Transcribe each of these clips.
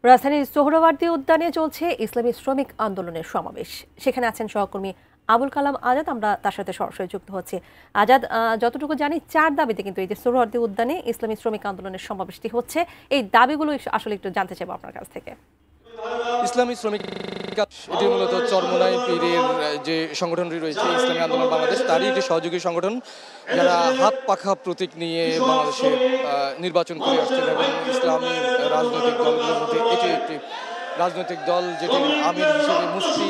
রাজধানীর সোহরাওয়ার্দী উদ্যানে চলছে ইসলামী শ্রমিক আন্দোলনের সমাবেশ। সেখানে আছেন সহকর্মী আবুল কালাম আজাদ। আমরা তার সাথে সরাসরি যুক্ত হচ্ছি। আজাদ, যতটুকু জানি 4 দাবিতে কিন্তু এই যে সোহরাওয়ার্দী উদ্যানে ইসলামী শ্রমিক আন্দোলনের সমাবেশটি হচ্ছে, এই দাবিগুলো আসলে একটু জানতে চাইবো আপনার কাছ থেকে। ইসলামী শ্রমিক এটি মূলত চরমোনাই পীরের যে সংগঠনটি রয়েছে ইসলামী আন্দোলন বাংলাদেশ, তারই একটি সহযোগী সংগঠন, যারা হাত পাখা প্রতীক নিয়ে বাংলাদেশে নির্বাচন করে আসছেন এবং ইসলামী রাজনৈতিক দলগুলোর মধ্যে এটি একটি রাজনৈতিক দল যেটির আমির হিসেবে মুফতি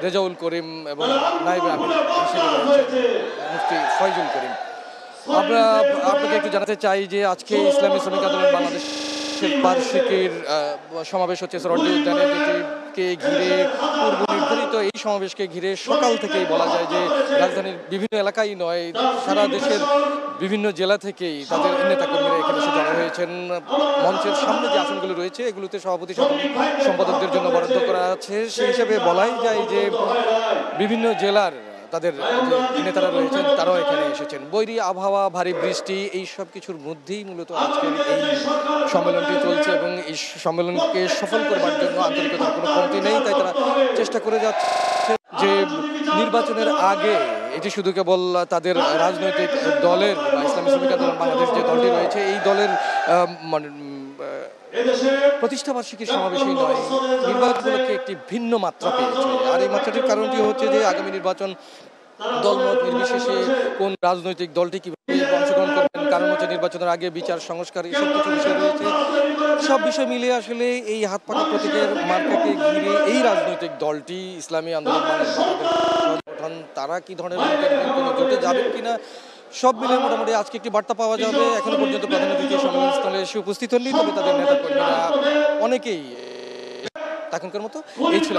রেজাউল করিম এবং নায়েবে আমির হিসেবে রয়েছেন মুফতি ফয়জুল করিম। আমরা আপনাকে একটু জানাতে চাই যে আজকে ইসলামী শ্রমিক আন্দোলন বাংলাদেশ বার্ষিকীর সমাবেশ হচ্ছে সোহরাওয়ার্দী উদ্যানে, যেটিকে ঘিরে পূর্ব নির্ধারিত এই সমাবেশকে ঘিরে সকাল থেকেই বলা যায় যে রাজধানীর বিভিন্ন এলাকায় নয়, সারা দেশের বিভিন্ন জেলা থেকেই তাদের নেতাকর্মীরা এখানে এসে জড়ো হয়েছেন। মঞ্চের সামনে যে আসনগুলো রয়েছে এগুলোতে সভাপতি সম্পাদকদের জন্য বরাদ্দ করা আছে। সেই হিসেবে বলাই যায় যে বিভিন্ন জেলার তাদের যে নেতারা রয়েছেন তারাও এখানে এসেছেন। বৈরী আবহাওয়া, ভারী বৃষ্টি, এই সব কিছুর মধ্যেই মূলত আজকের এই সম্মেলনটি চলছে এবং এই সম্মেলনকে সফল করবার জন্য আন্তরিকতার কোনো কমতি নেই। তাই তারা চেষ্টা করে যাচ্ছে যে নির্বাচনের আগে এটি শুধু কেবল তাদের রাজনৈতিক দলের বা ইসলামী শ্রমিক আন্দোলন বাংলাদেশ যে দলটি রয়েছে এই দলের প্রতিষ্ঠাবার্ষিকীর সমাবেশই নয়, নির্বাচনগুলোকে একটি ভিন্ন মাত্রা পেয়েছে। আর এই মাত্রাটির কারণটি হচ্ছে যে আগামী নির্বাচন দলমত নির্বিশেষে কোন রাজনৈতিক দলটি কিভাবে অংশগ্রহণ করবেন, কারণ হচ্ছে নির্বাচনের আগে বিচার সংস্কার এসব কিছু বিষয় রয়েছে। সব বিষয় মিলিয়ে আসলে এই হাত পাকা প্রতীকের মার্কাকে ঘিরে এই রাজনৈতিক দলটি ইসলামী আন্দোলন বাংলাদেশ সংগঠন তারা কি ধরনের কোনো জোটে যাবেন কিনা সব মিলে মোটামুটি আজকে একটি বার্তা পাওয়া যাবে। এখনো পর্যন্ত প্রধান অতিথি সম্মেলনস্থলে এসে উপস্থিত হননি, তবে তাদের নেতা কর্মীরা অনেকেই এখনকার মতো এই ছিল।